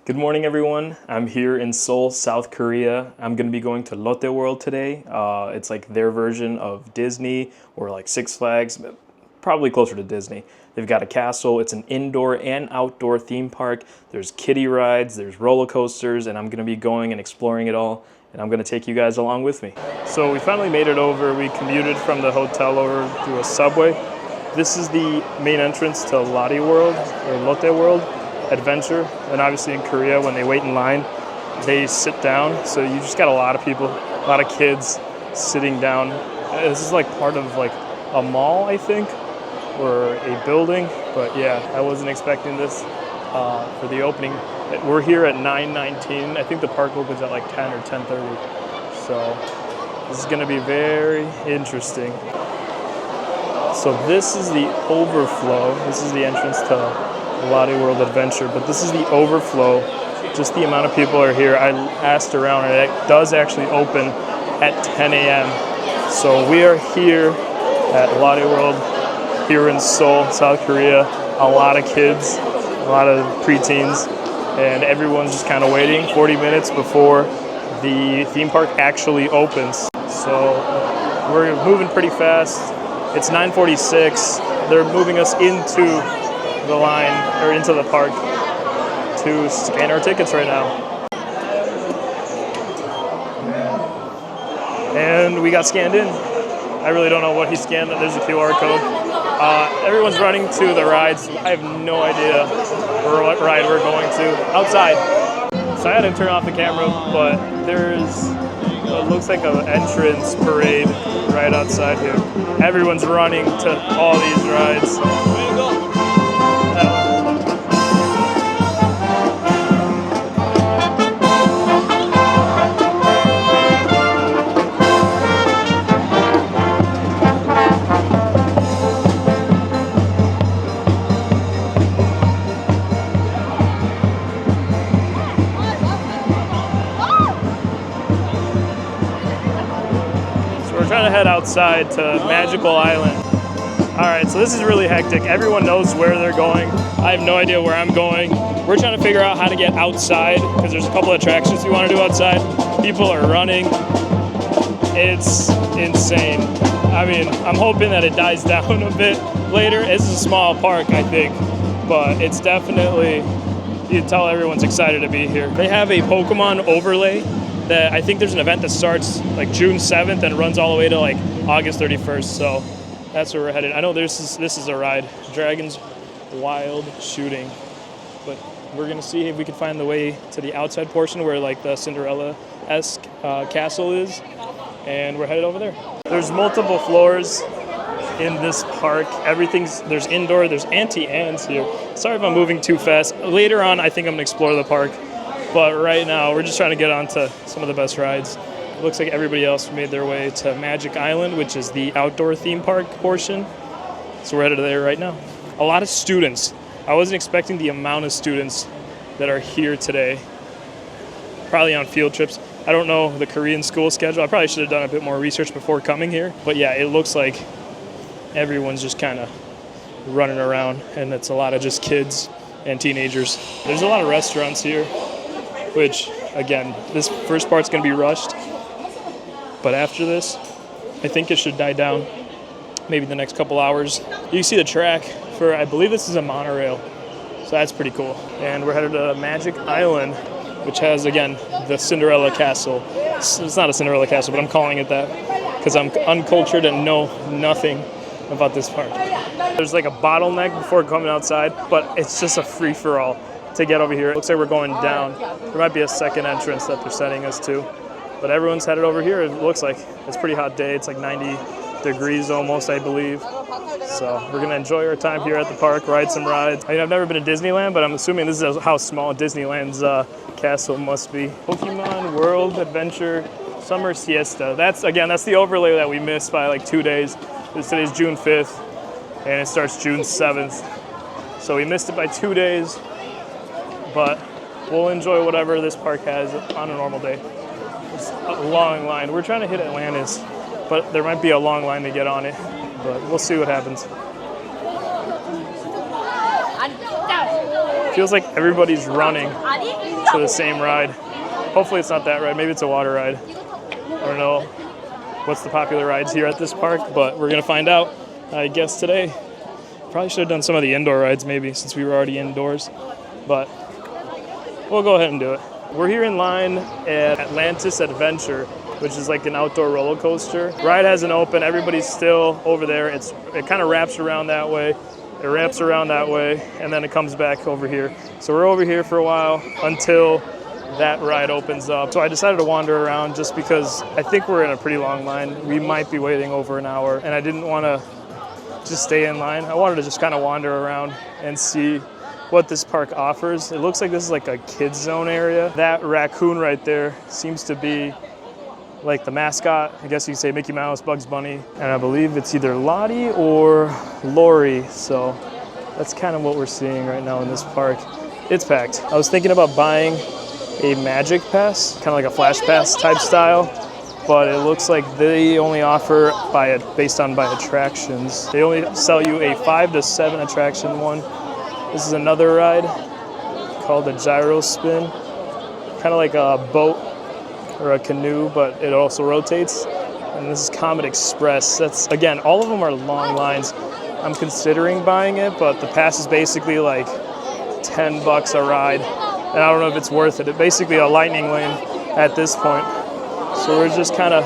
Good morning, everyone. I'm here in Seoul, South Korea. I'm going to be going to Lotte World today. It's like their version of Disney or like Six Flags, but probably closer to Disney. They've got a castle. It's an indoor and outdoor theme park. There's kiddie rides, there's roller coasters, and I'm going to be going and exploring it all. And I'm going to take you guys along with me. So we finally made it over. We commuted from the hotel over through a subway. This is the main entrance to Lotte World or Lotte World Adventure, and obviously in Korea when they wait in line they sit down, so you just got a lot of people, a lot of kids sitting down. This is like part of like a mall, I think, or a building, but yeah, I wasn't expecting this for the opening. We're here at 9:19. I think the park opens at like 10 or 10:30, so this is going to be very interesting. So this is the overflow. This is the entrance to Lotte World Adventure, but this is the overflow. Just the amount of people are here. I asked around, and it does actually open at 10 a.m. So we are here at Lotte World here in Seoul, South Korea. A lot of kids, a lot of preteens, and everyone's just kind of waiting 40 minutes before the theme park actually opens. So we're moving pretty fast. It's 9:46. They're moving us into the line or into the park to scan our tickets right now. And we got scanned in. I really don't know what he scanned. There's a QR code. Everyone's running to the rides. I have no idea what ride we're going to. Outside. So I had to turn off the camera, but there's what looks like an entrance parade right outside here. Everyone's running to all these rides. We're trying to head outside to Magical Island. All right, so this is really hectic. Everyone knows where they're going. I have no idea where I'm going. We're trying to figure out how to get outside because there's a couple of attractions we want to do outside. People are running. It's insane. I mean, I'm hoping that it dies down a bit later. This is a small park, I think, but it's definitely, you can tell everyone's excited to be here. They have a Pokemon overlay that I think there's an event that starts like June 7th and runs all the way to like August 31st. So that's where we're headed. I know this is a ride, Dragon's Wild Shooting, but we're gonna see if we can find the way to the outside portion where like the Cinderella-esque castle is, and we're headed over there. There's multiple floors in this park. There's indoor, there's Auntie Anne's here. Sorry if I'm moving too fast. Later on, I think I'm gonna explore the park. But right now, we're just trying to get onto some of the best rides. It looks like everybody else made their way to Magic Island, which is the outdoor theme park portion. So we're headed there right now. A lot of students. I wasn't expecting the amount of students that are here today. Probably on field trips. I don't know the Korean school schedule. I probably should have done a bit more research before coming here. But yeah, it looks like everyone's just kind of running around, and it's a lot of just kids and teenagers. There's a lot of restaurants here, which, again, this first part's going to be rushed. But after this, I think it should die down maybe the next couple hours. You see the track for, I believe this is a monorail. So that's pretty cool. And we're headed to Magic Island, which has, again, the Cinderella Castle. It's not a Cinderella Castle, but I'm calling it that because I'm uncultured and know nothing about this park. There's like a bottleneck before coming outside, but it's just a free-for-all to get over here. It looks like we're going down. There might be a second entrance that they're sending us to, but everyone's headed over here. It looks like it's a pretty hot day. It's like 90 degrees almost, I believe. So we're gonna enjoy our time here at the park, ride some rides. I mean, I've never been to Disneyland, but I'm assuming this is how small Disneyland's castle must be. Pokemon World Adventure Summer Siesta. That's the overlay that we missed by like 2 days. Today's June 5th, and it starts June 7th. So we missed it by 2 days. But we'll enjoy whatever this park has on a normal day. It's a long line. We're trying to hit Atlantis, but there might be a long line to get on it. But we'll see what happens. Feels like everybody's running to the same ride. Hopefully it's not that ride. Maybe it's a water ride. I don't know what's the popular rides here at this park, but we're gonna find out, I guess, today. Probably should have done some of the indoor rides maybe, since we were already indoors, but we'll go ahead and do it. We're here in line at Atlantis Adventure, which is like an outdoor roller coaster. Ride hasn't opened, everybody's still over there. It kind of wraps around that way, it wraps around that way, and then it comes back over here. So we're over here for a while until that ride opens up. So I decided to wander around just because I think we're in a pretty long line. We might be waiting over an hour, and I didn't want to just stay in line. I wanted to just kind of wander around and see what this park offers. It looks like this is like a kids zone area. That raccoon right there seems to be like the mascot. I guess you could say Mickey Mouse, Bugs Bunny, and I believe it's either Lotte or Lori. So that's kind of what we're seeing right now in this park. It's packed. I was thinking about buying a magic pass, kind of like a flash pass type style, but it looks like they only offer based on attractions. They only sell you a 5 to 7 attraction one. This is another ride called the gyro spin, kind of like a boat or a canoe, but it also rotates. And this is Comet Express. That's, again, all of them are long lines. I'm considering buying it, but the pass is basically like $10 a ride, and I don't know if it's worth it. It's basically a lightning lane at this point. So we're just kind of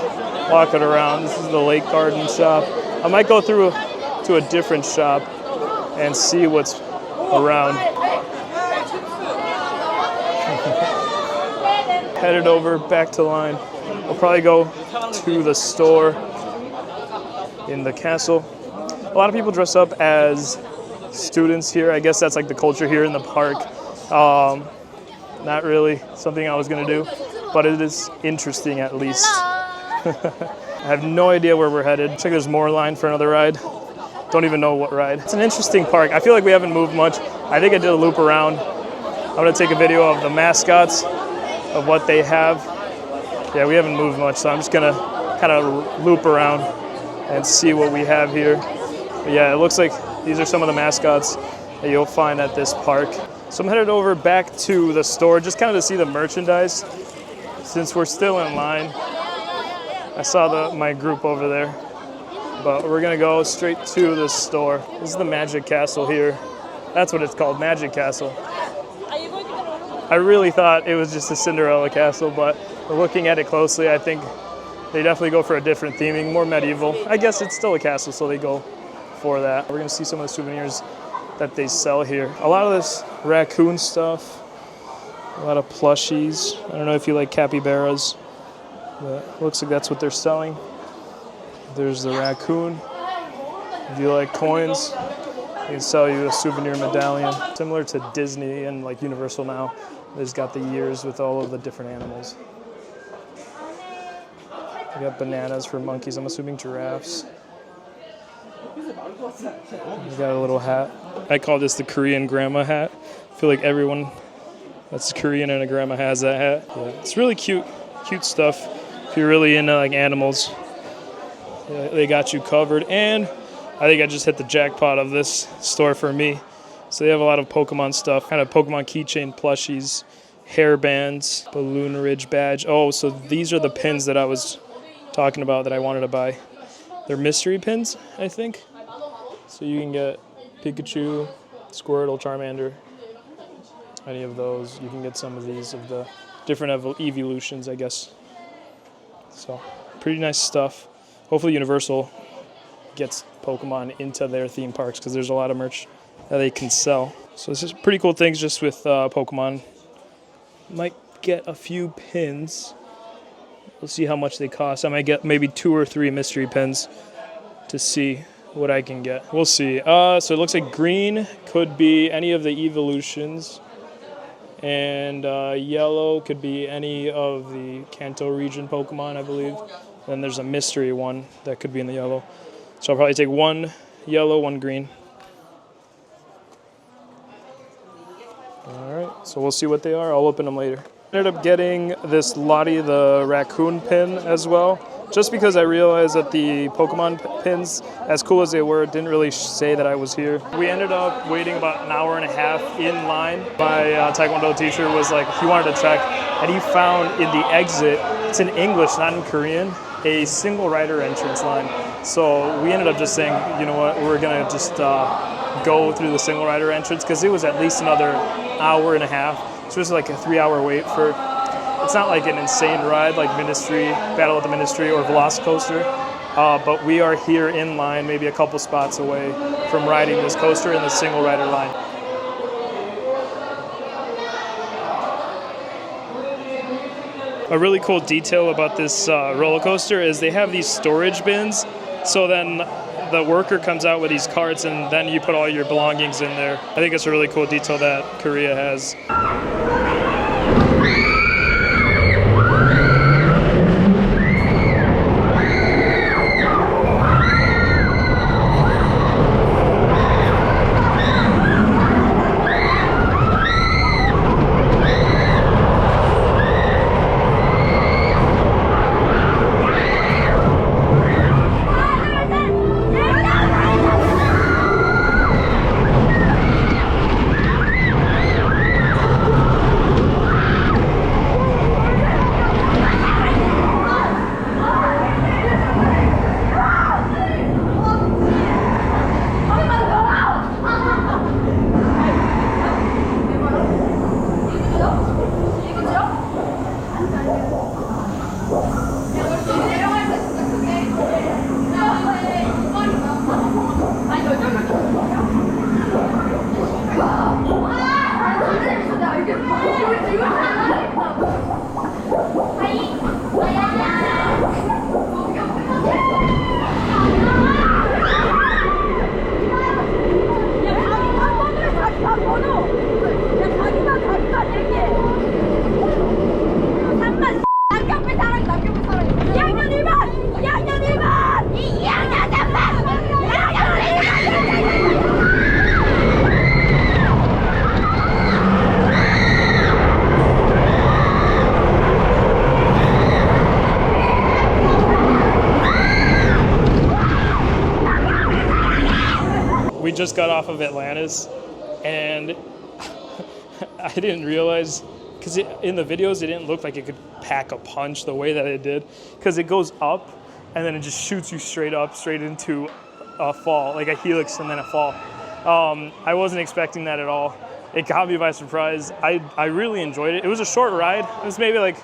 walking around. This is the Lake Garden shop. I might go through to a different shop and see what's around. Headed over back to line. We'll probably go to the store in the castle. A lot of people dress up as students here. I guess that's like the culture here in the park. Not really something I was gonna do, but it is interesting at least. I have no idea where we're headed. Looks like there's more line for another ride. Don't even know what ride. It's an interesting park. I feel like we haven't moved much. I think I did a loop around. I'm gonna take a video of the mascots, of what they have. Yeah, we haven't moved much, so I'm just gonna kind of loop around and see what we have here. But yeah, it looks like these are some of the mascots that you'll find at this park. So I'm headed over back to the store just kind of to see the merchandise. Since we're still in line, I saw my group over there, but we're gonna go straight to the store. This is the Magic Castle here. That's what it's called, Magic Castle. I really thought it was just a Cinderella castle, but looking at it closely, I think they definitely go for a different theming, more medieval. I guess it's still a castle, so they go for that. We're gonna see some of the souvenirs that they sell here. A lot of this raccoon stuff, a lot of plushies. I don't know if you like capybaras, but looks like that's what they're selling. There's the raccoon. If you like coins, they can sell you a souvenir medallion. Similar to Disney and like Universal now, they've got the years with all of the different animals. We got bananas for monkeys, I'm assuming giraffes. We got a little hat. I call this the Korean grandma hat. I feel like everyone that's Korean and a grandma has that hat. Yeah, it's really cute stuff. If you're really into like animals, they got you covered. And I think I just hit the jackpot of this store for me. So they have a lot of Pokemon stuff, kind of Pokemon keychain plushies, hair bands, Balloon Ridge badge. Oh, so these are the pins that I was talking about that I wanted to buy. They're mystery pins, I think. So you can get Pikachu, Squirtle, Charmander, any of those. You can get some of these of the different evolutions, I guess. So pretty nice stuff. Hopefully Universal gets Pokemon into their theme parks because there's a lot of merch that they can sell. So this is pretty cool things just with Pokemon. Might get a few pins. We'll see how much they cost. I might get maybe 2 or 3 mystery pins to see what I can get. We'll see. So it looks like green could be any of the evolutions, and yellow could be any of the Kanto region Pokemon, I believe. Then there's a mystery one that could be in the yellow. So I'll probably take 1 yellow, 1 green. All right, so we'll see what they are. I'll open them later. Ended up getting this Lotte the raccoon pin as well, just because I realized that the Pokemon pins, as cool as they were, didn't really say that I was here. We ended up waiting about an hour and a half in line. My Taekwondo teacher was like, he wanted to check, and he found in the exit, it's in English, not in Korean, a single rider entrance line. So we ended up just saying, you know what, we're gonna just go through the single rider entrance, because it was at least another hour and a half. So it was like a 3-hour wait for, it's not like an insane ride like Ministry, Battle of the Ministry or Velocicoaster, but we are here in line, maybe a couple spots away from riding this coaster in the single rider line. A really cool detail about this roller coaster is they have these storage bins, so then the worker comes out with these carts and then you put all your belongings in there. I think it's a really cool detail that Korea has. We just got off of Atlantis, and I didn't realize, because in the videos it didn't look like it could pack a punch the way that it did, because it goes up and then it just shoots you straight up, straight into a fall, like a helix and then a fall. I wasn't expecting that at all. It got me by surprise. I really enjoyed it. It was a short ride. It was maybe like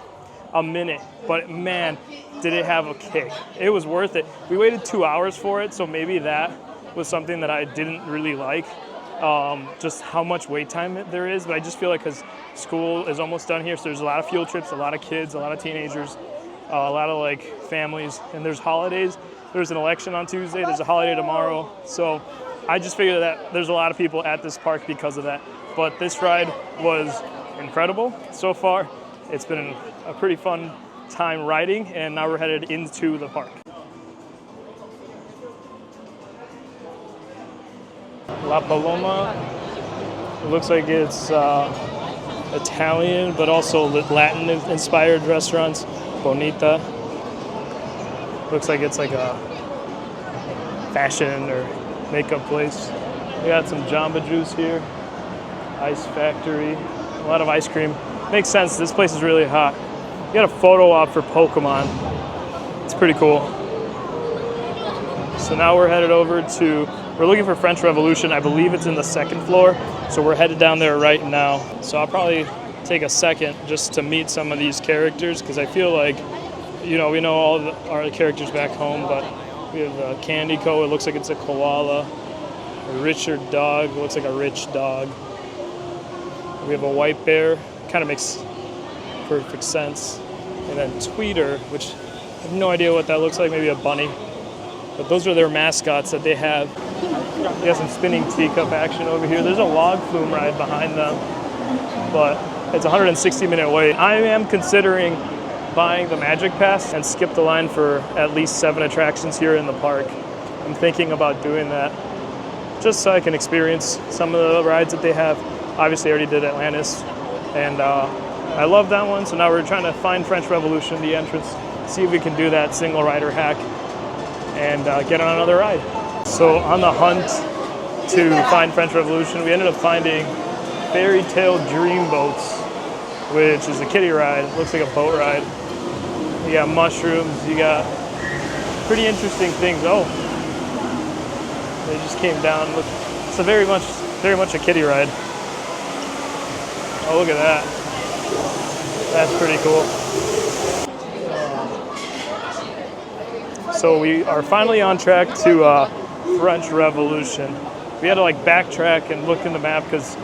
a minute, but man, did it have a kick. It was worth it. We waited 2 hours for it, so maybe that was something that I didn't really like, just how much wait time there is. But I just feel like because school is almost done here, so there's a lot of field trips, a lot of kids, a lot of teenagers, a lot of like families, and there's holidays. There's an election on Tuesday, there's a holiday tomorrow. So I just figured that there's a lot of people at this park because of that. But this ride was incredible so far. It's been a pretty fun time riding, and now we're headed into the park. La Paloma, it looks like it's Italian, but also Latin-inspired restaurants. Bonita, looks like it's like a fashion or makeup place. We got some Jamba Juice here, Ice Factory, a lot of ice cream. Makes sense, this place is really hot. You got a photo op for Pokemon. It's pretty cool. So now we're headed over to, we're looking for French Revolution. I believe it's in the second floor. So we're headed down there right now. So I'll probably take a second just to meet some of these characters, because I feel like, you know, we know all our characters back home, but we have Candy Co. It looks like it's a koala. A Richard Dog, it looks like a rich dog. We have a white bear, kind of makes perfect sense. And then Tweeter, which I have no idea what that looks like, maybe a bunny. But those are their mascots that they have. They got some spinning teacup action over here. There's a log flume ride behind them, but it's a 160-minute wait. I am considering buying the Magic Pass and skip the line for at least 7 attractions here in the park. I'm thinking about doing that just so I can experience some of the rides that they have. Obviously, I already did Atlantis, and I love that one, so now we're trying to find French Revolution, the entrance, see if we can do that single rider hack and get on another ride. So on the hunt to find French Revolution, we ended up finding Fairy Tale Dream Boats, which is a kiddie ride. It looks like a boat ride. You got mushrooms, you got pretty interesting things. Oh, they just came down. Look, it's a very much a kiddie ride. Oh, look at that. That's pretty cool. So we are finally on track to French Revolution. We had to like backtrack and look in the map because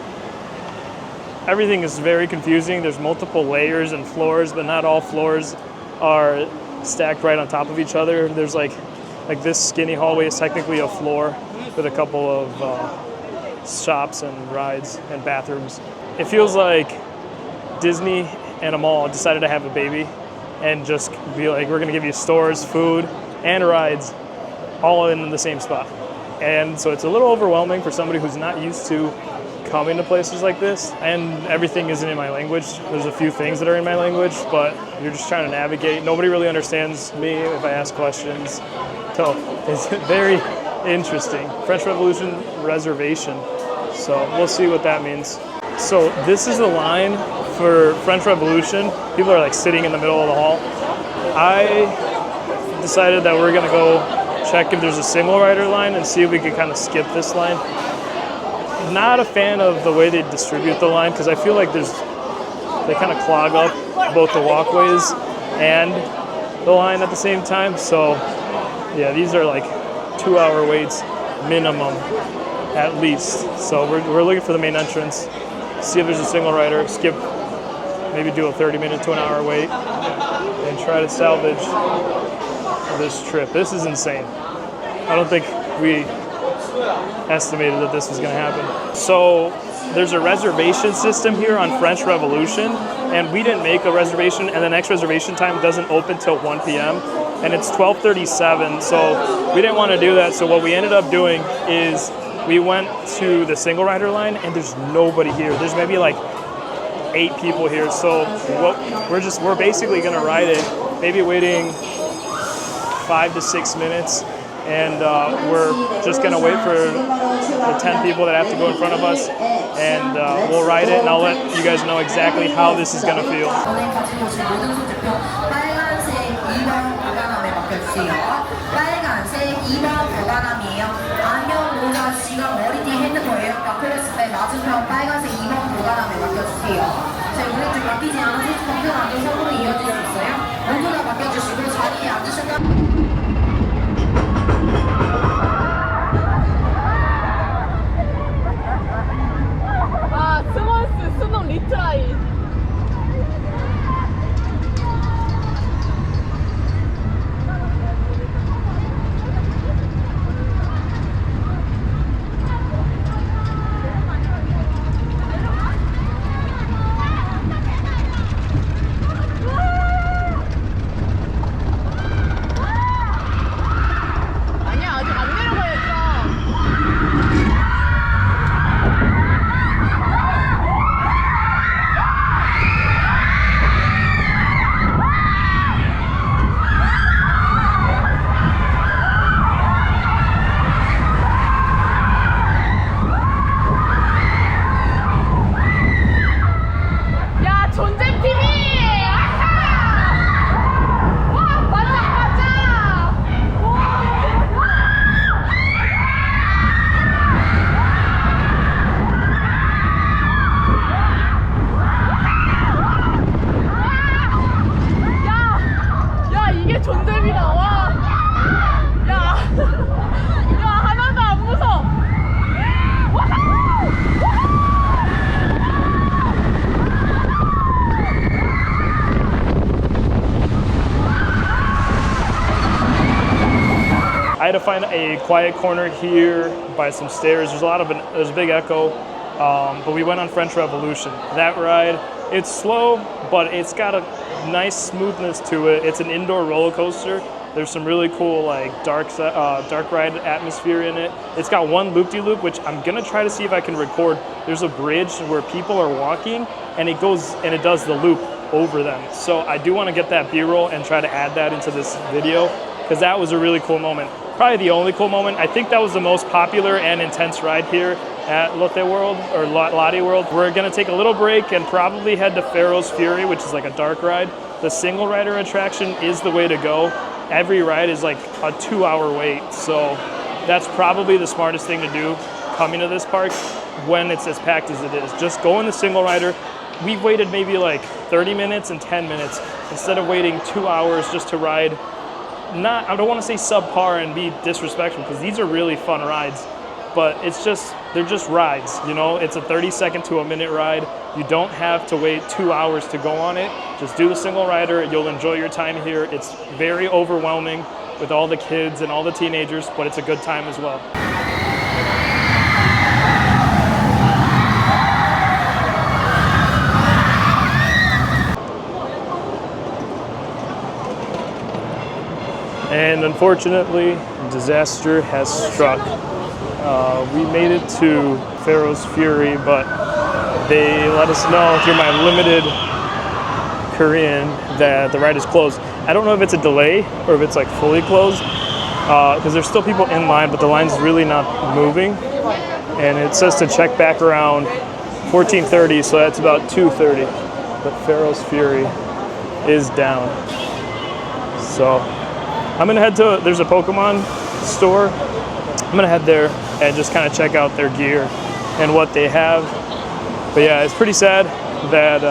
everything is very confusing. There's multiple layers and floors, but not all floors are stacked right on top of each other. There's like this skinny hallway is technically a floor with a couple of shops and rides and bathrooms. It feels like Disney and a mall decided to have a baby and just be like, we're gonna give you stores, food, and rides all in the same spot. And so it's a little overwhelming for somebody who's not used to coming to places like this, and everything isn't in my language. There's a few things that are in my language, but you're just trying to navigate. Nobody really understands me if I ask questions. So it's very interesting. French Revolution reservation. So we'll see what that means. So this is the line for French Revolution. People are like sitting in the middle of the hall. I decided that we're gonna go check if there's a single rider line and see if we can kind of skip this line. Not a fan of the way they distribute the line because I feel like they kind of clog up both the walkways and the line at the same time. So yeah, these are like 2-hour waits minimum at least. So we're looking for the main entrance, see if there's a single rider, skip, maybe do a 30-minute to an hour wait and try to salvage this trip. This is insane. I don't think we estimated that this was going to happen. So there's a reservation system here on French Revolution, and we didn't make a reservation, and the next reservation time doesn't open till 1 p.m. and it's 12:37, so we didn't want to do that. So what we ended up doing is we went to the single rider line, and there's nobody here. There's maybe like 8 people here. So we're basically going to ride it, maybe waiting 5 to 6 minutes. And we're just going to wait for the 10 people that have to go in front of us, and we'll ride it, and I'll let you guys know exactly how this is going to feel. 수능 리트라이. 아니야, 아직 안 내려가 있어. I had to find a quiet corner here by some stairs. There's a big echo, but we went on French Revolution. That ride, it's slow, but it's got a nice smoothness to it. It's an indoor roller coaster, There's some really cool like dark ride atmosphere in it. It's got one loop-de-loop, which I'm gonna try to see if I can record. There's a bridge where people are walking, and it goes and it does the loop over them. So I do want to get that B-roll and try to add that into this video, because that was a really cool moment. Probably the only cool moment. I think that was the most popular and intense ride here at Lotte World, or Lotte World. We're gonna take a little break and probably head to Pharaoh's Fury, which is like a dark ride. The single rider attraction is the way to go. Every ride is like a 2-hour wait, so that's probably the smartest thing to do coming to this park when it's as packed as it is. Just go in the single rider. We've waited maybe like 30 minutes and 10 minutes instead of waiting 2 hours just to ride. I don't want to say subpar and be disrespectful, because these are really fun rides, but they're just rides, you know? It's a 30-second to a minute ride. You don't have to wait 2 hours to go on it. Just do the single rider. You'll enjoy your time here. It's very overwhelming with all the kids and all the teenagers, but it's a good time as well. And unfortunately, disaster has struck. We made it to Pharaoh's Fury, but they let us know through my limited Korean that the ride is closed. I don't know if it's a delay or if it's like fully closed, because there's still people in line, but the line's really not moving. And it says to check back around 14:30, so that's about 2:30. But Pharaoh's Fury is down. So I'm gonna head to, there's a Pokemon store. I'm gonna head there and just kind of check out their gear and what they have. But yeah, it's pretty sad that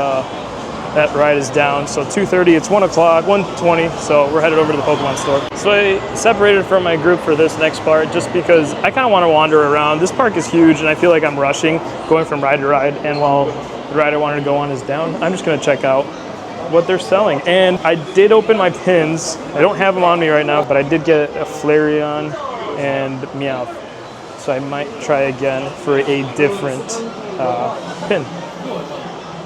that ride is down. So 2:30, it's 1 o'clock, 1:20, so we're headed over to the Pokemon store. So I separated from my group for this next part just because I kind of want to wander around. This park is huge and I feel like I'm rushing, going from ride to ride, and while the ride I wanted to go on is down, I'm just gonna check out what they're selling. And I did open my pins. I don't have them on me right now, but I did get a Flareon and Meowth. So I might try again for a different pin.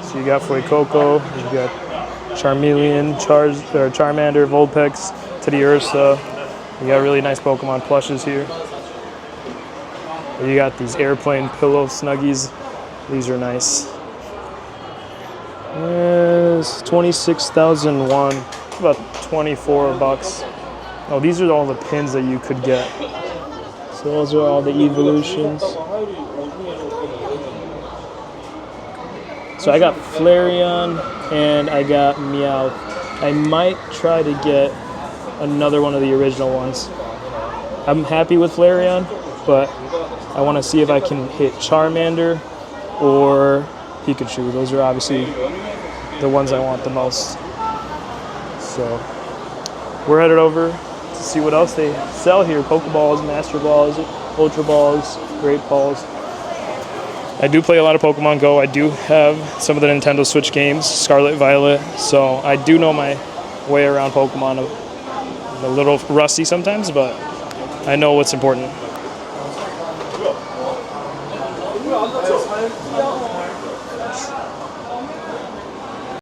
So you got Fuecoco, you got Charmeleon, Charmander, Vulpix, Teddiursa. You got really nice Pokemon plushes here. You got these airplane pillow snuggies. These are nice. Yes, 26,001, about 24 bucks. Oh, these are all the pins that you could get. So those are all the evolutions. So I got Flareon and I got Meowth. I might try to get another one of the original ones. I'm happy with Flareon, but I want to see if I can hit Charmander or Pikachu. Those are obviously the ones I want the most. So we're headed over to see what else they sell here. Pokeballs, Master Balls, Ultra Balls, Great Balls. I do play a lot of Pokemon Go. I do have some of the Nintendo Switch games, Scarlet, Violet, so I do know my way around Pokemon. I'm a little rusty sometimes, but I know what's important.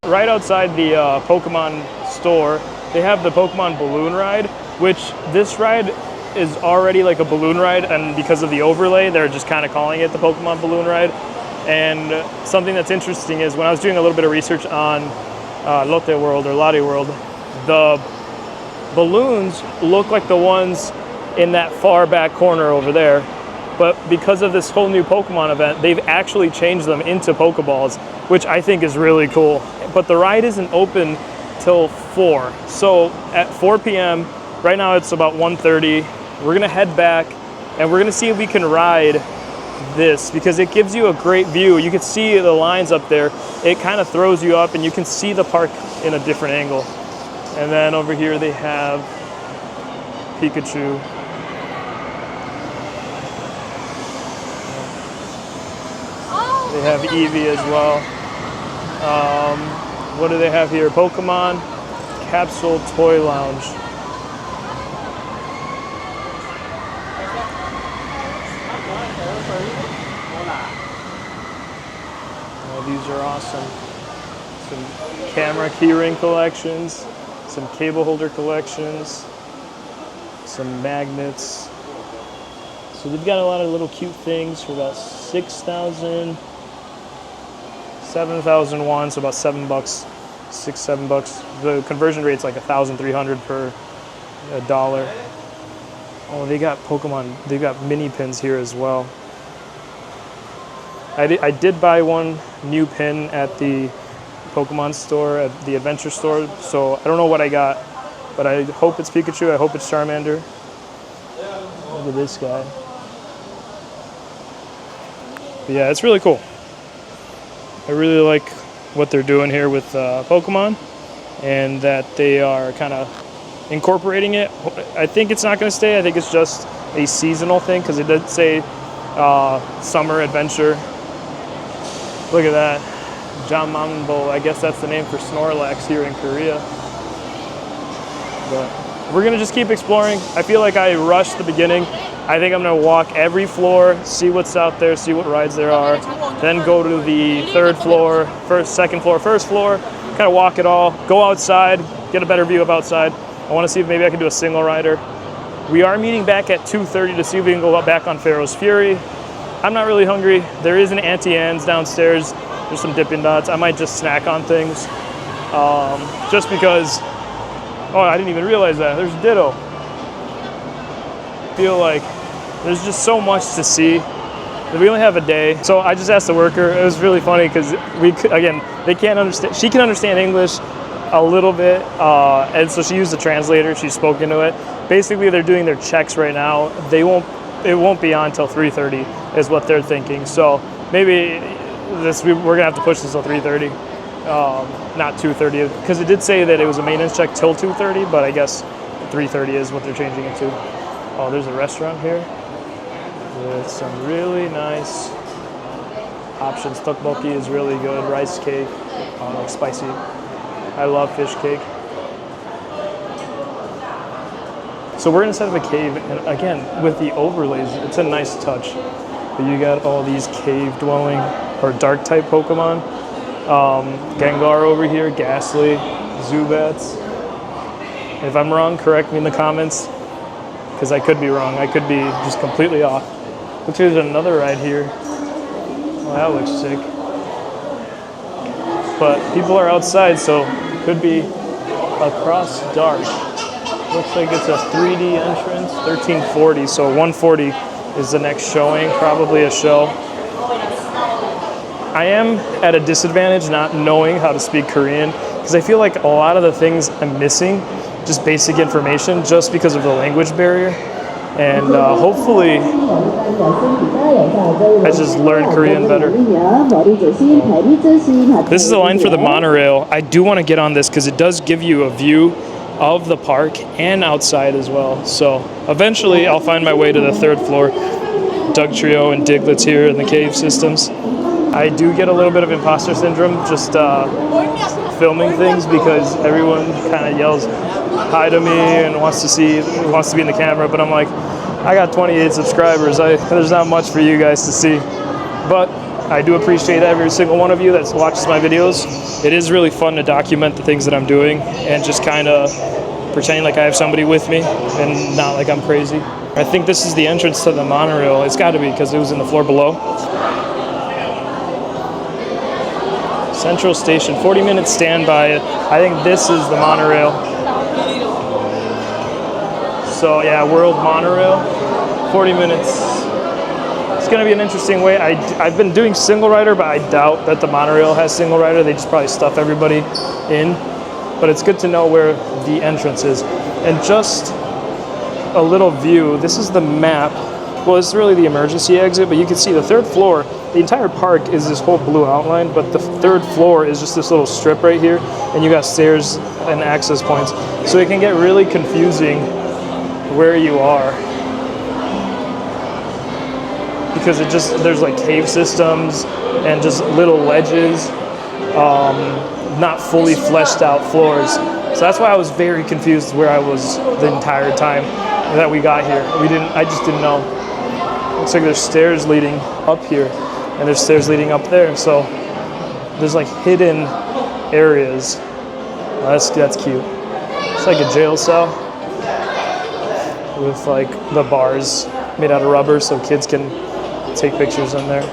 Right outside the Pokemon store, they have the Pokemon Balloon Ride, which this ride is already like a balloon ride, and because of the overlay, they're just kind of calling it the Pokemon Balloon Ride. And something that's interesting is when I was doing a little bit of research on Lotte World or Lotte World, the balloons look like the ones in that far back corner over there. But because of this whole new Pokemon event, they've actually changed them into Pokeballs, which I think is really cool. But the ride isn't open till 4. So at 4 p.m., right now it's about 1:30, we're gonna head back and we're gonna see if we can ride this, because it gives you a great view. You can see the lines up there. It kind of throws you up and you can see the park in a different angle. And then over here they have Pikachu. They have Eevee as well. What do they have here? Pokemon Capsule Toy Lounge. Oh, these are awesome. Some camera keyring collections, some cable holder collections. some magnets. So they've got a lot of little cute things for about 6,000, 7,000 won, so about $7, $6-7. The conversion rate's like 1,300 per dollar. Oh, they got Pokemon. They've got mini pins here as well. I did buy one new pin at the Pokemon store, at the adventure store. So I don't know what I got, but I hope it's Pikachu. I hope it's Charmander. Look at this guy. But yeah, it's really cool. I really like what they're doing here with Pokemon, and that they are kind of incorporating it. I think it's not going to stay. I think it's just a seasonal thing, because it did say summer adventure. Look at that. Jamambo. I guess that's the name for Snorlax here in Korea. But we're going to just keep exploring. I feel like I rushed the beginning. I think I'm going to walk every floor, see what's out there, see what rides there are, then go to the third floor, second floor, first floor, kind of walk it all, go outside, get a better view of outside. I want to see if maybe I can do a single rider. We are meeting back at 2:30 to see if we can go back on Pharaoh's Fury. I'm not really hungry. There is an Auntie Anne's downstairs. There's some Dippin' Dots. I might just snack on things, just because. Oh, I didn't even realize that. There's Ditto. I feel like there's just so much to see. We only have a day, so I just asked the worker. It was really funny because they can't understand. She can understand English a little bit, and so she used a translator. She spoke into it. Basically, they're doing their checks right now. It won't be on until 3:30 is what they're thinking. So maybe we're gonna have to push this till 3:30, not 2:30, because it did say that it was a maintenance check till 2:30, but I guess 3:30 is what they're changing it to. Oh, there's a restaurant here with some really nice options. Tteokbokki is really good. Rice cake, like spicy. I love fish cake. So we're inside of a cave, and again, with the overlays, it's a nice touch. But you got all these cave-dwelling or dark-type Pokemon. Gengar over here, Ghastly, Zubats. If I'm wrong, correct me in the comments, because I could be wrong. I could be just completely off. Looks like there's another ride here. Oh, that looks sick. But people are outside, so it could be across dark. Looks like it's a 3D entrance, 1340, so 140 is the next showing, probably a show. I am at a disadvantage not knowing how to speak Korean, because I feel like a lot of the things I'm missing, just basic information, just because of the language barrier. And hopefully I just learn Korean better. This is the line for the monorail. I do want to get on this because it does give you a view of the park and outside as well. So eventually I'll find my way to the third floor. Doug Trio and Diglett's here in the cave systems. I do get a little bit of imposter syndrome just filming things, because everyone kind of yells hi to me and wants to be in the camera, but I'm like, I got 28 subscribers. There's not much for you guys to see, but I do appreciate every single one of you that watches my videos. It is really fun to document the things that I'm doing and just kind of pretending like I have somebody with me and not like I'm crazy. I think this is the entrance to the monorail. It's got to be, because it was in the floor below. Central Station, 40-minute standby. I think this is the monorail. So yeah, World Monorail, 40 minutes. It's gonna be an interesting way. I've been doing single rider, but I doubt that the monorail has single rider. They just probably stuff everybody in. But it's good to know where the entrance is. And just a little view, this is the map. Well, it's really the emergency exit, but you can see the third floor, the entire park is this whole blue outline, but the third floor is just this little strip right here, and you got stairs and access points. So it can get really confusing where you are, because there's like cave systems and just little ledges, not fully fleshed out floors. So that's why I was very confused where I was the entire time that we got here. I just didn't know. Looks like there's stairs leading up here, and there's stairs leading up there. So there's like hidden areas. That's cute. It's like a jail cell. with like the bars made out of rubber so kids can take pictures in there.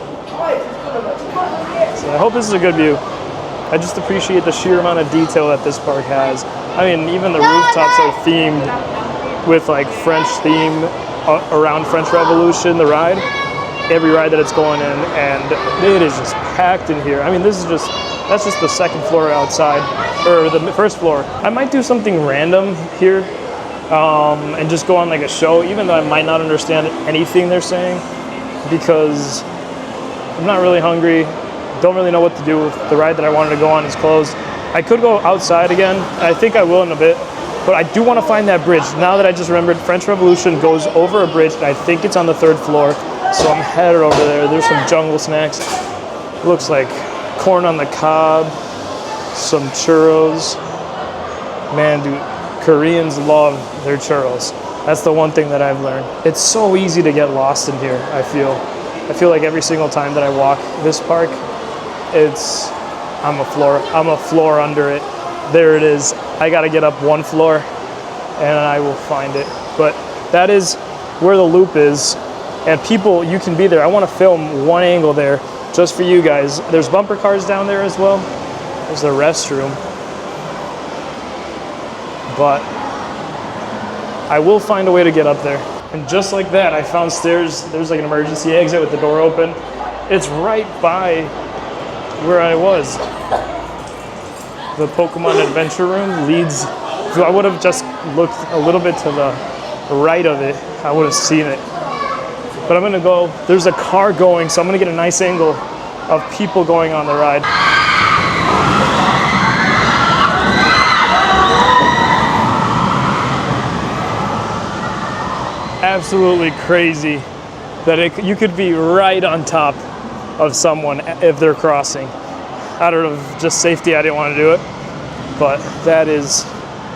So I hope this is a good view. I just appreciate the sheer amount of detail that this park has. I mean, even the rooftops are themed with like French theme around French Revolution, the ride. Every ride that it's going in, and it is just packed in here. I mean, that's just the second floor outside, or the first floor. I might do something random here and just go on like a show, even though I might not understand anything they're saying, because I'm not really hungry, don't really know what to do. The ride that I wanted to go on is closed. I could go outside again. I think I will in a bit, but I do want to find that bridge. Now that I just remembered, French Revolution goes over a bridge, and I think it's on the 3rd floor. So I'm headed over there. There's some jungle snacks. Looks like corn on the cob, some churros. Man, dude, Koreans love their churros. That's the one thing that I've learned. It's so easy to get lost in here, I feel. I feel like every single time that I walk this park, I'm a floor under it. There it is. I gotta get up one floor and I will find it. But that is where the loop is. And people, you can be there. I want to film one angle there just for you guys. There's bumper cars down there as well. There's the restroom. But I will find a way to get up there. And just like that, I found stairs. There's like an emergency exit with the door open. It's right by where I was. The Pokemon Adventure Room leads. If I would have just looked a little bit to the right of it, I would have seen it. But I'm gonna go, there's a car going, so I'm gonna get a nice angle of people going on the ride. Absolutely crazy that you could be right on top of someone if they're crossing. Out of just safety, I didn't want to do it, but that is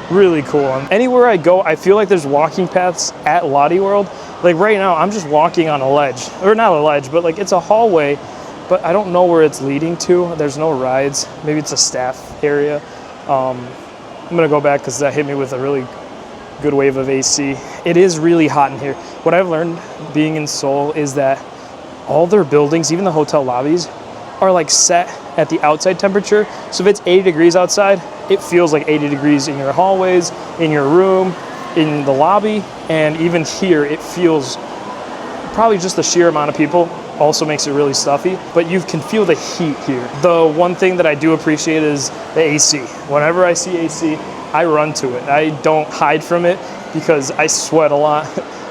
really cool. And anywhere I go, I feel like there's walking paths at Lotte World. Like right now, I'm just walking on a ledge, or not a ledge, but like it's a hallway, but I don't know where it's leading to. There's no rides. Maybe it's a staff area. I'm gonna go back because that hit me with a really good wave of AC. It is really hot in here. What I've learned being in Seoul is that all their buildings, even the hotel lobbies, are like set at the outside temperature. So if it's 80 degrees outside, it feels like 80 degrees in your hallways, in your room, in the lobby, and even here it feels, probably just the sheer amount of people also makes it really stuffy, but you can feel the heat here. The one thing that I do appreciate is the AC. Whenever I see AC, I run to it. I don't hide from it because I sweat a lot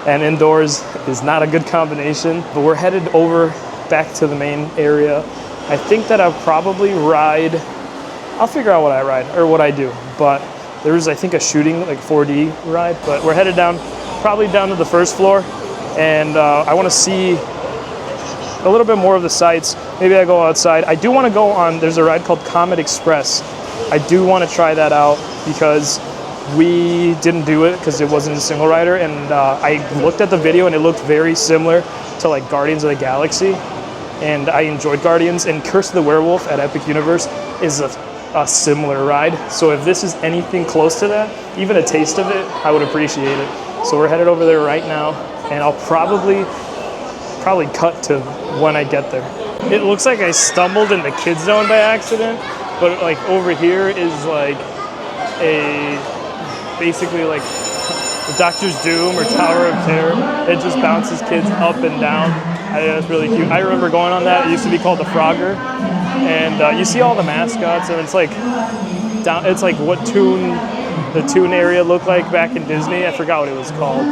and indoors is not a good combination. But we're headed over back to the main area. I think that I'll probably ride, I'll figure out what I ride or what I do, but there's, I think, a shooting like 4D ride, but we're headed down, probably down to the 1st floor, and I want to see a little bit more of the sights. Maybe I go outside. I do want to go on, there's a ride called Comet Express. I do want to try that out because we didn't do it because it wasn't a single rider, and I looked at the video and it looked very similar to like Guardians of the Galaxy, and I enjoyed Guardians, and Curse of the Werewolf at Epic Universe is a similar ride. So if this is anything close to that, even a taste of it, I would appreciate it. So we're headed over there right now, and I'll probably cut to when I get there. It looks like I stumbled in the kids zone by accident, but like over here is like basically like the Doctor's Doom or Tower of Terror. It just bounces kids up and down. I think that's really cute. I remember going on that. It used to be called the Frogger, and you see all the mascots, and it's like it's like what the Toon area looked like back in Disney. I forgot what it was called,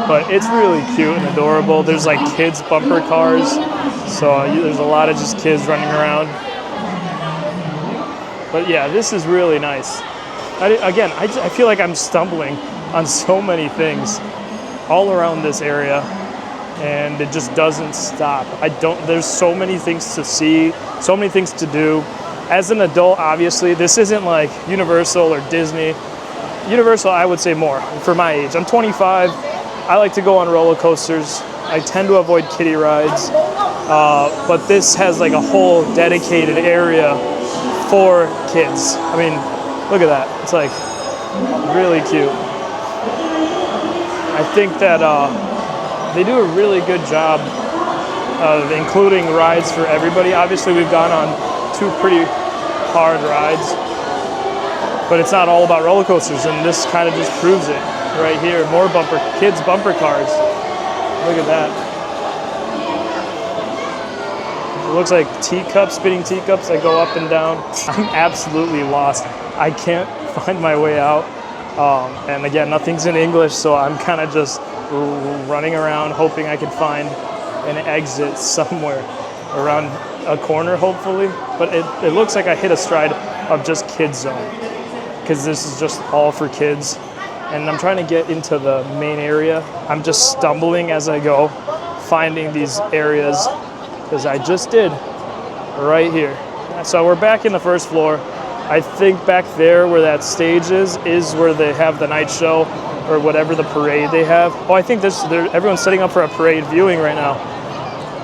but it's really cute and adorable. There's like kids bumper cars, so there's a lot of just kids running around. But yeah, this is really nice. I feel like I'm stumbling on so many things all around this area, and it just doesn't stop. There's so many things to see, so many things to do. As an adult, obviously, this isn't like Universal or Disney. Universal, I would say more for my age. I'm 25. I like to go on roller coasters. I tend to avoid kiddie rides, but this has like a whole dedicated area for kids. I mean, look at that. It's like really cute. I think that they do a really good job of including rides for everybody. Obviously, we've gone on 2 pretty hard rides, but it's not all about roller coasters, and this kind of just proves it right here. More kids bumper cars. Look at that. It looks like teacups, spinning teacups that go up and down. I'm absolutely lost. I can't find my way out. And again, nothing's in English, so I'm kind of just running around hoping I can find an exit somewhere around a corner, hopefully. But it looks like I hit a stride of just kids zone, because this is just all for kids. And I'm trying to get into the main area. I'm just stumbling as I go, finding these areas, because I just did right here. So we're back in the first floor. I think back there where that stage is where they have the night show or whatever the parade they have. Oh, I think everyone's setting up for a parade viewing right now.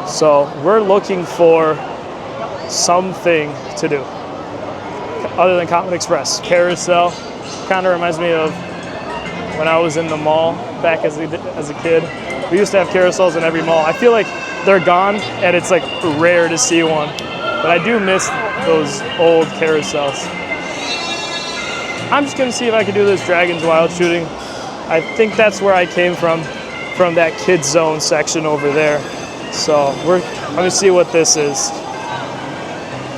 So we're looking for something to do other than Comet Express. Carousel kind of reminds me of when I was in the mall back as a kid. We used to have carousels in every mall. I feel like they're gone and it's like rare to see one. But I do miss those old carousels. I'm just gonna see if I can do this Dragon's Wild shooting. I think that's where I came from that kids zone section over there. So let me see what this is.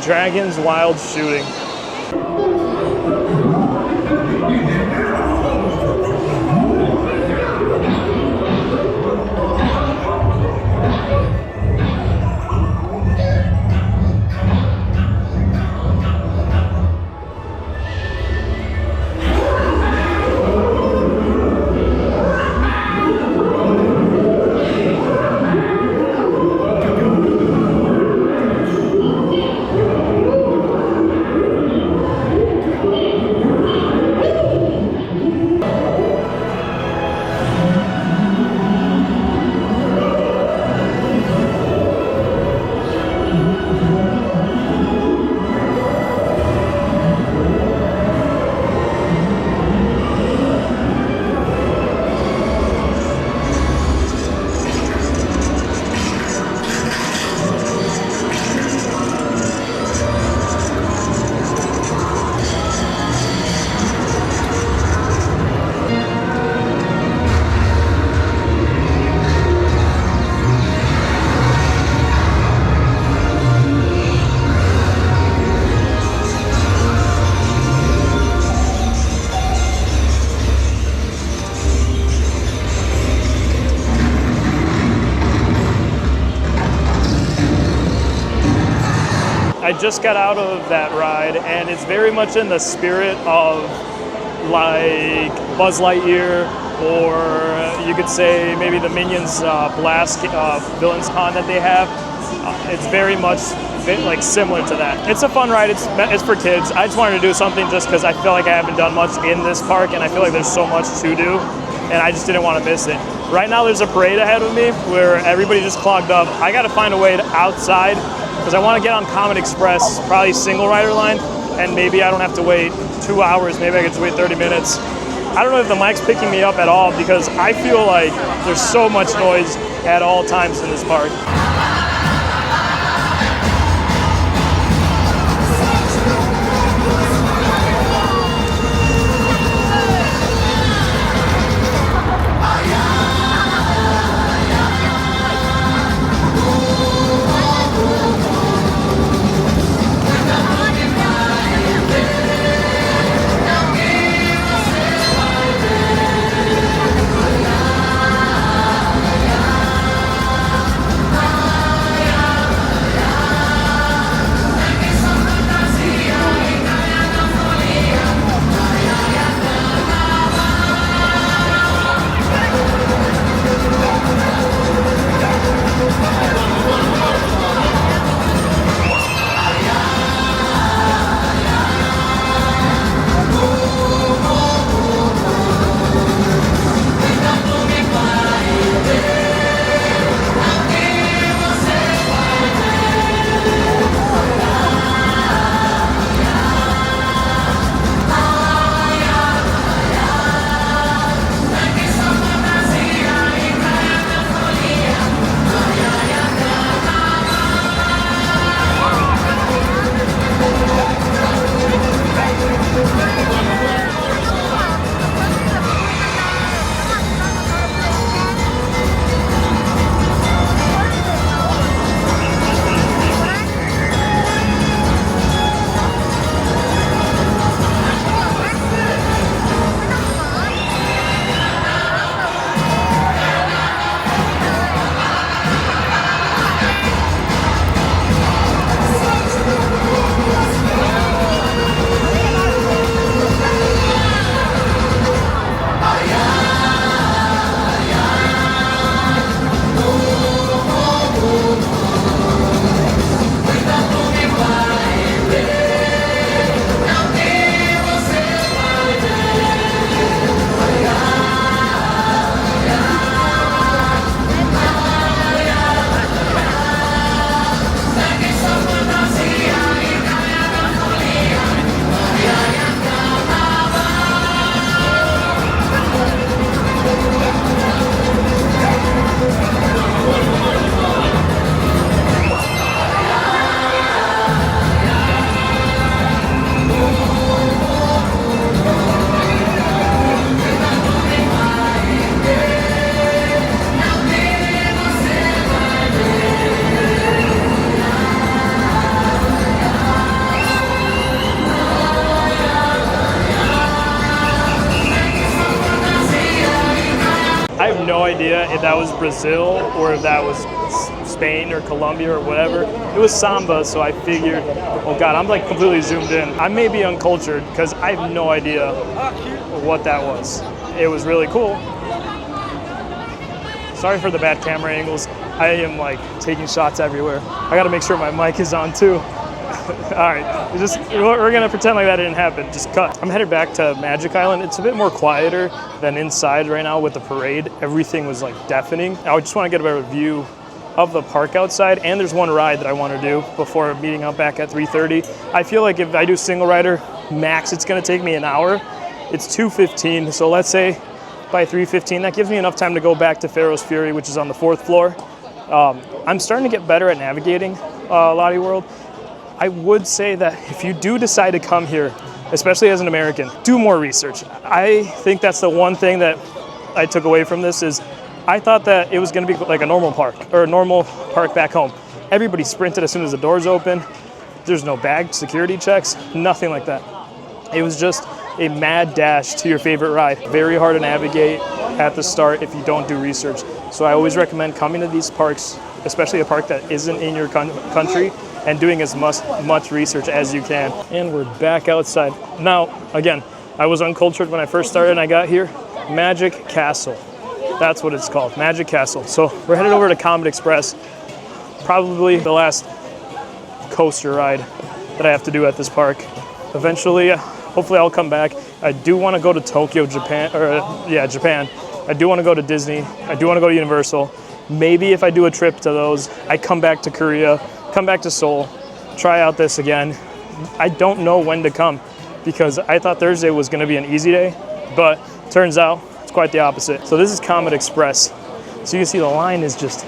Dragon's Wild shooting. I just got out of that ride, and it's very much in the spirit of like Buzz Lightyear, or you could say maybe the Minions Blast Villains Con that they have. It's very much like similar to that. It's a fun ride. It's for kids. I just wanted to do something just because I feel like I haven't done much in this park, and I feel like there's so much to do, and I just didn't want to miss it. Right now there's a parade ahead of me where everybody just clogged up. I got to find a way outside, because I want to get on Comet Express, probably single rider line, and maybe I don't have to wait 2 hours. Maybe I can just wait 30 minutes. I don't know if the mic's picking me up at all, because I feel like there's so much noise at all times in this park. no idea if that was Brazil or if that was Spain or Colombia or whatever. It was samba, so I figured, oh God, I'm like completely zoomed in. I may be uncultured because I have no idea what that was. It was really cool. Sorry for the bad camera angles. I am like taking shots everywhere. I gotta make sure my mic is on too. All right, we're gonna pretend like that didn't happen. Just cut. I'm headed back to Magic Island. It's a bit more quieter than inside right now with the parade. Everything was like deafening. I just want to get a better view of the park outside, and there's one ride that I want to do before meeting up back at 3:30. I feel like if I do single rider, max it's gonna take me an hour. It's 2:15, so let's say by 3:15, that gives me enough time to go back to Pharaoh's Fury, which is on the 4th floor. I'm starting to get better at navigating Lotte World. I would say that if you do decide to come here, especially as an American, do more research. I think that's the one thing that I took away from this is I thought that it was going to be like a normal park or a normal park back home. Everybody sprinted as soon as the doors open. There's no bag security checks, nothing like that. It was just a mad dash to your favorite ride. Very hard to navigate at the start if you don't do research. So I always recommend coming to these parks, especially a park that isn't in your country, and doing as much research as you can. And we're back outside. Now, again, I was uncultured when I first started and I got here. Magic Castle. That's what it's called, Magic Castle. So we're headed over to Comet Express. Probably the last coaster ride that I have to do at this park. Eventually, hopefully I'll come back. I do want to go to Tokyo, Japan. I do want to go to Disney. I do want to go to Universal. Maybe if I do a trip to those, I come back to Korea, come back to Seoul, try out this again. I don't know when to come because I thought Thursday was going to be an easy day, but turns out it's quite the opposite. So this is Comet Express. So you can see the line is just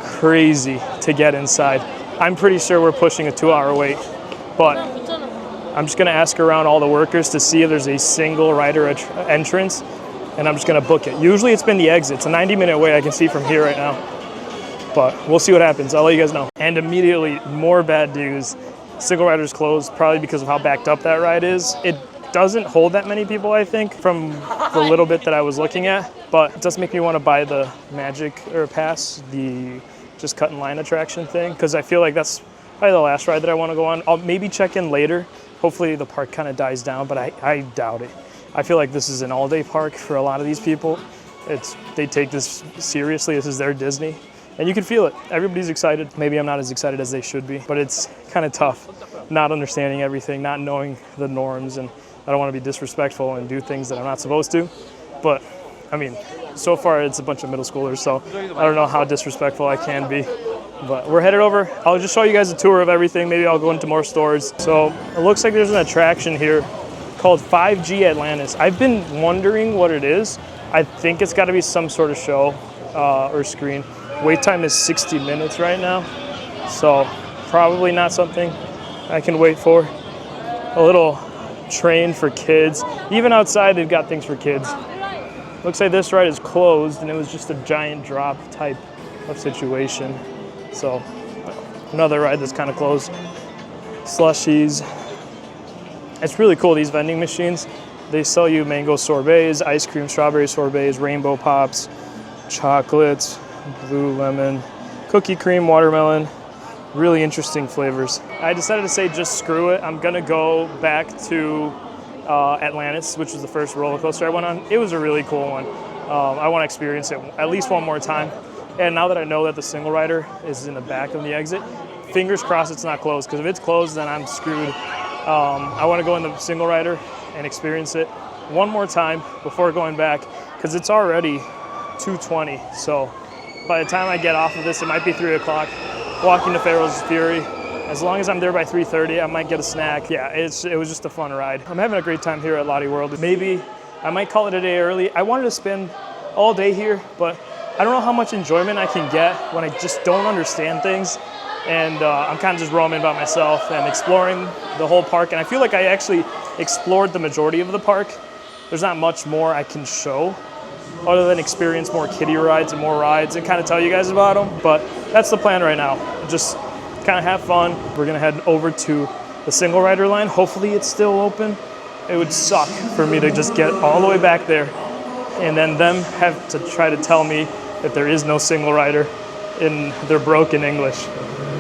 crazy to get inside. I'm pretty sure we're pushing a 2-hour wait, but I'm just going to ask around all the workers to see if there's a single rider entrance, and I'm just going to book it. Usually it's been the exit. It's a 90-minute wait I can see from here right now. But we'll see what happens. I'll let you guys know. And immediately, more bad news. Single rider's closed, probably because of how backed up that ride is. It doesn't hold that many people, I think, from the little bit that I was looking at. But it does make me want to buy the Magic Pass, the just cut in line attraction thing, because I feel like that's probably the last ride that I want to go on. I'll maybe check in later. Hopefully the park kind of dies down, but I doubt it. I feel like this is an all-day park for a lot of these people. They take this seriously. This is their Disney. And you can feel it. Everybody's excited. Maybe I'm not as excited as they should be, but it's kind of tough not understanding everything, not knowing the norms, and I don't want to be disrespectful and do things that I'm not supposed to. But, I mean, so far it's a bunch of middle schoolers, so I don't know how disrespectful I can be. But we're headed over. I'll just show you guys a tour of everything. Maybe I'll go into more stores. So it looks like there's an attraction here called 5G Atlantis. I've been wondering what it is. I think it's got to be some sort of show or screen. Wait time is 60 minutes right now, so probably not something I can wait for. A little train for kids. Even outside, they've got things for kids. Looks like this ride is closed, and it was just a giant drop type of situation. So another ride that's kind of closed. Slushies. It's really cool, these vending machines. They sell you mango sorbets, ice cream, strawberry sorbets, rainbow pops, chocolates, blue lemon, cookie cream, watermelon. Really interesting flavors. I decided to say just screw it. I'm gonna go back to Atlantis, which was the first roller coaster I went on. It was a really cool one. I want to experience it at least one more time. And now that I know that the single rider is in the back of the exit, fingers crossed it's not closed, because if it's closed, then I'm screwed. I want to go in the single rider and experience it one more time before going back, because it's already 2:20. So by the time I get off of this, it might be 3 o'clock. Walking to Pharaoh's Fury. As long as I'm there by 3:30, I might get a snack. Yeah, it was just a fun ride. I'm having a great time here at Lotte World. Maybe I might call it a day early. I wanted to spend all day here, but I don't know how much enjoyment I can get when I just don't understand things. And I'm kind of just roaming by myself and exploring the whole park. And I feel like I actually explored the majority of the park. There's not much more I can show other than experience more kiddie rides and more rides and kind of tell you guys about them. But that's the plan right now. Just kind of have fun. We're gonna head over to the single rider line. Hopefully it's still open. It would suck for me to just get all the way back there and then them have to try to tell me that there is no single rider in their broken English.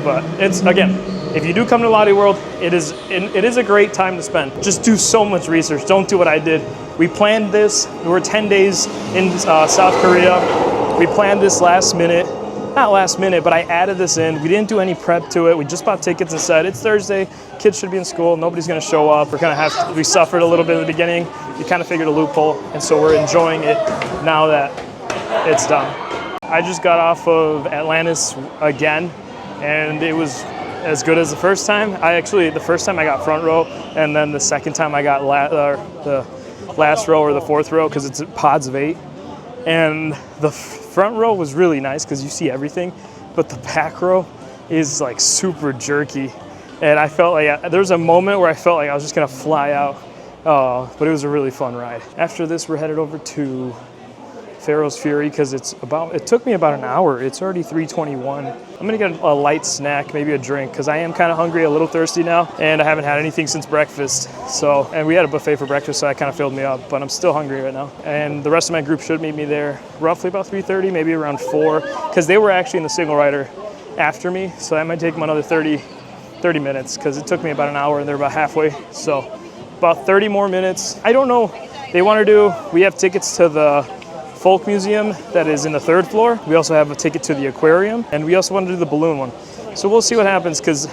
But it's, again, if you do come to Lotte World, it is a great time to spend. Just do so much research. Don't do what I did. We planned this. We were 10 days in South Korea. We planned this last minute. Not last minute, but I added this in. We didn't do any prep to it. We just bought tickets and said, it's Thursday, kids should be in school, nobody's gonna show up. We suffered a little bit at the beginning. We kind of figured a loophole, and so we're enjoying it now that it's done. I just got off of Atlantis again, and it was as good as the first time. The first time I got front row, and then the second time I got the last row or the fourth row, because it's pods of 8. And the front row was really nice because you see everything, but the back row is like super jerky. And I felt like there was a moment where I felt like I was just gonna fly out. But it was a really fun ride. After this, we're headed over to Pharaoh's Fury because it took me about an hour. It's already 3:21. I'm gonna get a light snack, maybe a drink, because I am kind of hungry, a little thirsty now, and I haven't had anything since breakfast. And we had a buffet for breakfast, so that kind of filled me up, but I'm still hungry right now. And the rest of my group should meet me there roughly about 3:30, maybe around 4, because they were actually in the single rider after me, so that might take them another 30 minutes, because it took me about an hour and they're about halfway. So about 30 more minutes. I don't know. We have tickets to the Folk Museum that is in the 3rd floor. We also have a ticket to the aquarium, and we also want to do the balloon one. So we'll see what happens, because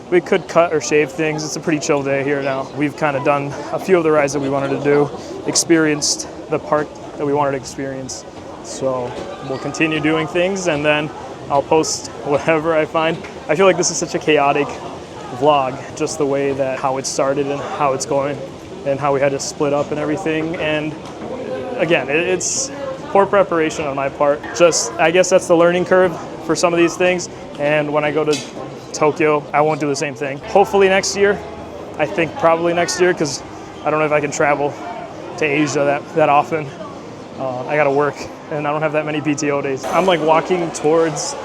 we could cut or shave things. It's a pretty chill day here now. We've kind of done a few of the rides that we wanted to do, experienced the park that we wanted to experience. So we'll continue doing things, and then I'll post whatever I find. I feel like this is such a chaotic vlog, just the way that how it started and how it's going and how we had to split up and everything. And again, it's poor preparation on my part. I guess that's the learning curve for some of these things. And when I go to Tokyo, I won't do the same thing. Hopefully next year. I think probably next year, because I don't know if I can travel to Asia that often. I gotta work, and I don't have that many PTO days. I'm like walking towards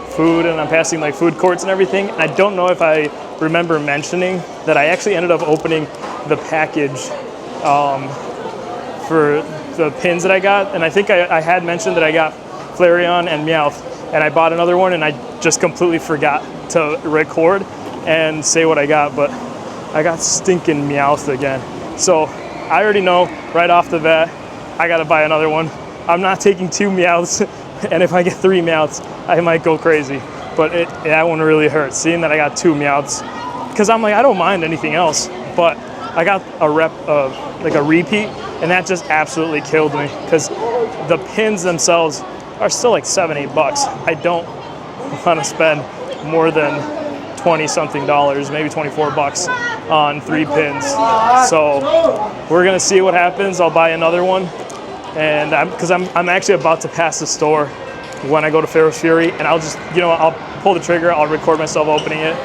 food, and I'm passing like food courts and everything. And I don't know if I remember mentioning that I actually ended up opening the package for the pins that I got, and I think I had mentioned that I got Flareon and Meowth, and I bought another one, and I just completely forgot to record and say what I got, but I got stinking Meowth again. So I already know right off the bat I gotta buy another one. I'm not taking 2 Meowths, and if I get 3 Meowths, I might go crazy. But that one really hurts, seeing that I got 2 Meowths, because I'm like, I don't mind anything else, but I got a repeat, and that just absolutely killed me, because the pins themselves are still like $7-8. I don't want to spend more than $20-something, maybe $24 on 3 pins. So we're gonna see what happens. I'll buy another one, and because I'm actually about to pass the store when I go to Pharaoh's Fury, and I'll just, I'll pull the trigger, I'll record myself opening it,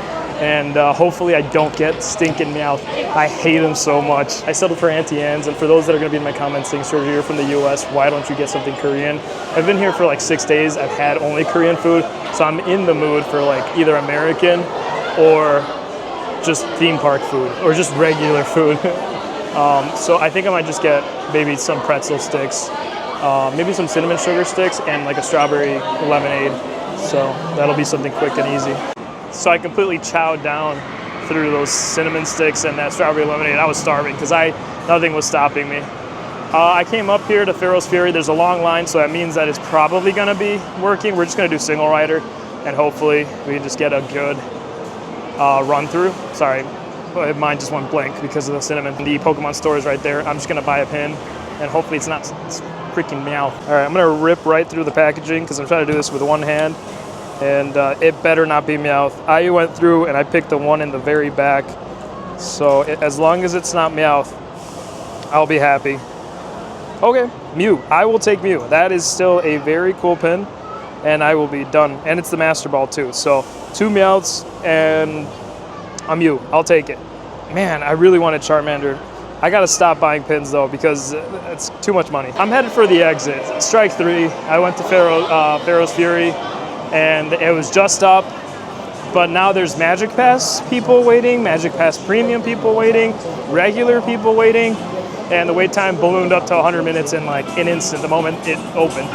and hopefully I don't get stinking Meowth. I hate them so much. I settled for Auntie Anne's, and for those that are gonna be in my comments saying, "Sir, you're from the US, why don't you get something Korean?" I've been here for like 6 days. I've had only Korean food, so I'm in the mood for like either American or just theme park food, or just regular food. So I think I might just get maybe some pretzel sticks, maybe some cinnamon sugar sticks, and like a strawberry lemonade. So that'll be something quick and easy. So I completely chowed down through those cinnamon sticks and that strawberry lemonade. I was starving because nothing was stopping me. I came up here to Pharaoh's Fury. There's a long line, so that means that it's probably gonna be working. We're just gonna do single rider, and hopefully we can just get a good run through. Sorry, mine just went blank because of the cinnamon. The Pokemon store is right there. I'm just gonna buy a pin, and hopefully it's not freaking Meowth. All right, I'm gonna rip right through the packaging because I'm trying to do this with one hand. And it better not be Meowth. I went through and I picked the one in the very back. So as long as it's not Meowth, I'll be happy. Okay, Mew. I will take Mew. That is still a very cool pin, and I will be done. And it's the Master Ball too. So 2 Meowths and a Mew. I'll take it. Man, I really wanted Charmander. I gotta stop buying pins though, because it's too much money. I'm headed for the exit. Strike 3. I went to Pharaoh's Fury, and it was just up, but now there's Magic Pass people waiting, Magic Pass Premium people waiting, regular people waiting. and the wait time ballooned up to 100 minutes in like an instant the moment it opened.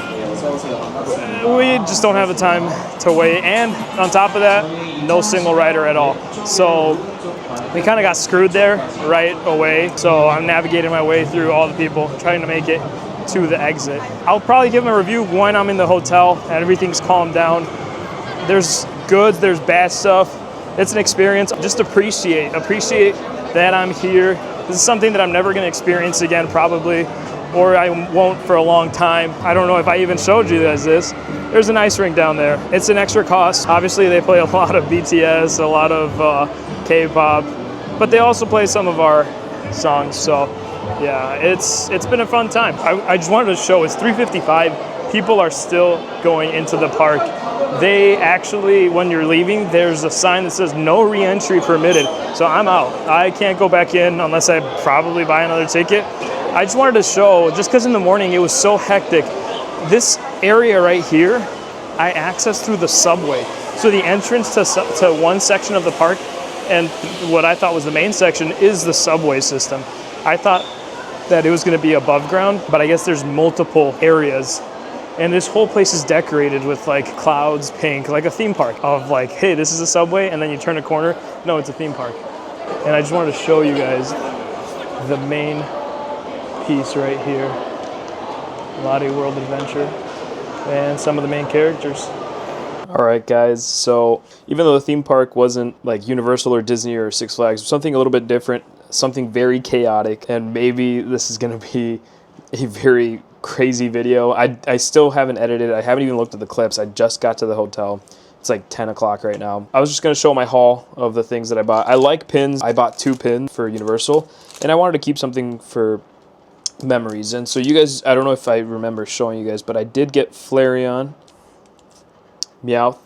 We just don't have the time to wait, and on top of that, no single rider at all. So we kind of got screwed there right away. So I'm navigating my way through all the people, trying to make it to the exit. I'll probably give them a review when I'm in the hotel and everything's calmed down. There's good, there's bad stuff. It's an experience. Just appreciate that I'm here. This is something that I'm never going to experience again, probably, or I won't for a long time. I don't know if I even showed you guys this. There's an ice rink down there. It's an extra cost. Obviously, they play a lot of BTS, a lot of K-pop, but they also play some of our songs. So, yeah, it's been a fun time. I just wanted to show it's 3:55. People are still going into the park. They actually, when you're leaving, there's a sign that says no re-entry permitted. So I'm out. I can't go back in unless I probably buy another ticket. I just wanted to show, just because in the morning it was so hectic. This area right here, I accessed through the subway. So the entrance to one section of the park and what I thought was the main section is the subway system. I thought that it was going to be above ground, but I guess there's multiple areas. And this whole place is decorated with like clouds, pink, like a theme park of like, hey, this is a subway, and then you turn a corner. No, it's a theme park. And I just wanted to show you guys the main piece right here. Lotte World Adventure and some of the main characters. All right, guys, so even though the theme park wasn't like Universal or Disney or Six Flags, something a little bit different, something very chaotic, and maybe this is going to be a very crazy video. I still haven't edited. I haven't even looked at the clips. I just got to the hotel. It's like 10 o'clock right now. I was just going to show my haul of the things that I bought. I like pins. I bought 2 pins for Universal, and I wanted to keep something for memories. And so you guys, I don't know if I remember showing you guys, but I did get Flareon, Meowth,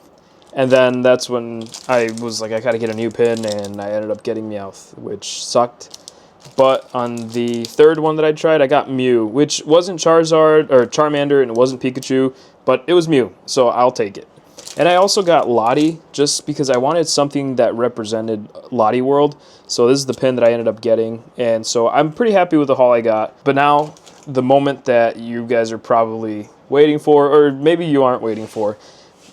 and then that's when I was like, I gotta get a new pin, and I ended up getting Meowth, which sucked. But on the third one that I tried, I got Mew, which wasn't Charizard or Charmander, and it wasn't Pikachu, but it was Mew, so I'll take it. And I also got Lotte, just because I wanted something that represented Lotte World. So this is the pin that I ended up getting, and so I'm pretty happy with the haul I got. But now, the moment that you guys are probably waiting for, or maybe you aren't waiting for,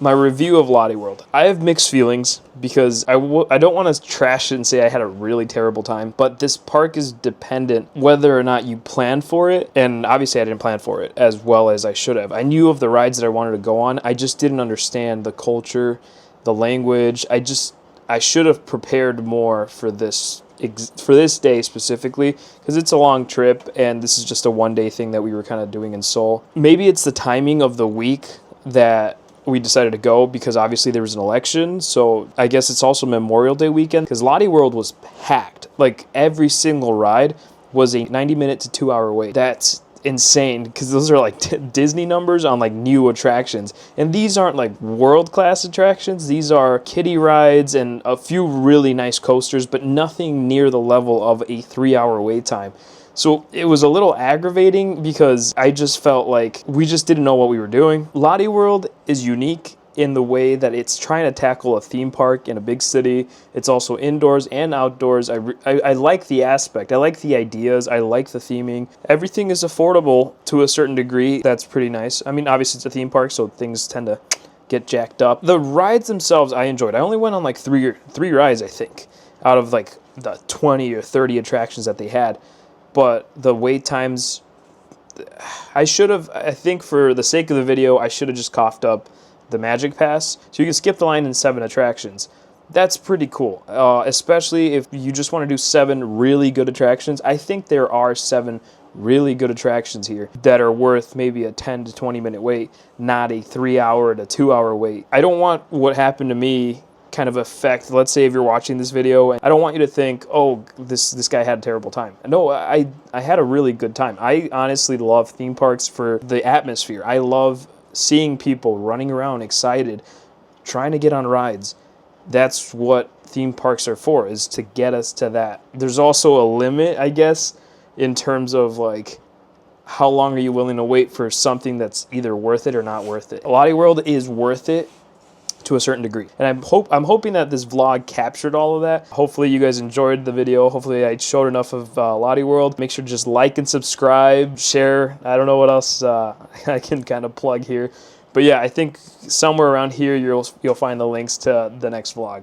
my review of Lotte World. I have mixed feelings because I don't want to trash it and say I had a really terrible time, but this park is dependent whether or not you plan for it, and obviously I didn't plan for it as well as I should have. I knew of the rides that I wanted to go on. I just didn't understand the culture, the language. I should have prepared more for this day specifically, because it's a long trip and this is just a one-day thing that we were kind of doing in Seoul. Maybe it's the timing of the week that we decided to go, because obviously there was an election, so I guess it's also Memorial Day weekend, because Lotte World was packed. Like, every single ride was a 90-minute to 2-hour wait. That's insane, because those are like Disney numbers on like new attractions, and these aren't like world-class attractions. These are kiddie rides and a few really nice coasters, but nothing near the level of a 3-hour wait time. So it was a little aggravating because I just felt like we just didn't know what we were doing. Lotte World is unique in the way that it's trying to tackle a theme park in a big city. It's also indoors and outdoors. I like the aspect. I like the ideas. I like the theming. Everything is affordable to a certain degree. That's pretty nice. I mean, obviously it's a theme park, so things tend to get jacked up. The rides themselves I enjoyed. I only went on like three rides, I think, out of like the 20 or 30 attractions that they had. But the wait times, I think for the sake of the video, I should have just coughed up the Magic Pass. So you can skip the line in 7 attractions. That's pretty cool, especially if you just want to do 7 really good attractions. I think there are 7 really good attractions here that are worth maybe a 10 to 20 minute wait, not a 3-hour to 2-hour wait. I don't want what happened to me kind of affect, let's say if you're watching this video, and I don't want you to think, oh, this guy had a terrible time. No, I had a really good time. I honestly love theme parks for the atmosphere. I love seeing people running around excited, trying to get on rides. That's what theme parks are for, is to get us to that. There's also a limit, I guess, in terms of like, how long are you willing to wait for something that's either worth it or not worth it? Lotte World is worth it to a certain degree. And I'm hoping that this vlog captured all of that. Hopefully you guys enjoyed the video. Hopefully I showed enough of Lotte World. Make sure to just like and subscribe, share. I don't know what else I can kind of plug here. But yeah, I think somewhere around here you'll find the links to the next vlogs.